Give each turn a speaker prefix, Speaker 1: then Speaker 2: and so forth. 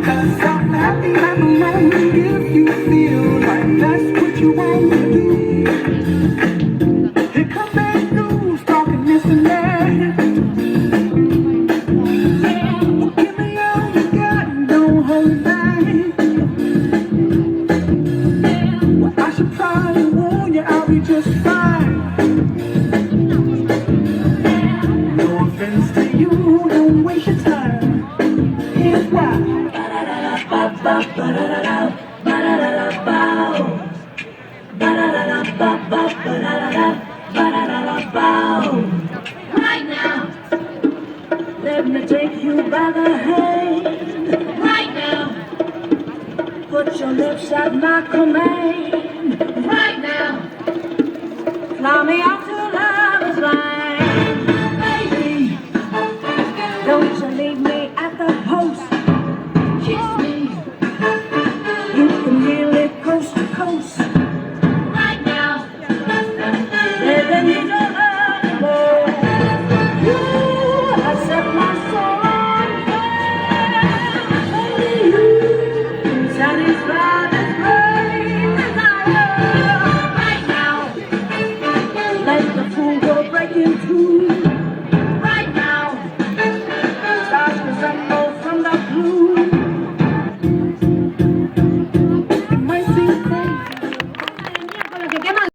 Speaker 1: 'Cause I'm happy I'm alone if you feel like that's what you want to do. Here come bad news talking this and that. Well, give me all you got and don't hold back. Well, I should probably warn you I'll be just fine. No offense to you, don't waste your time. Here's why. Right now, let me take you by the hand. Right now, put your lips at my command. Right now, fly me out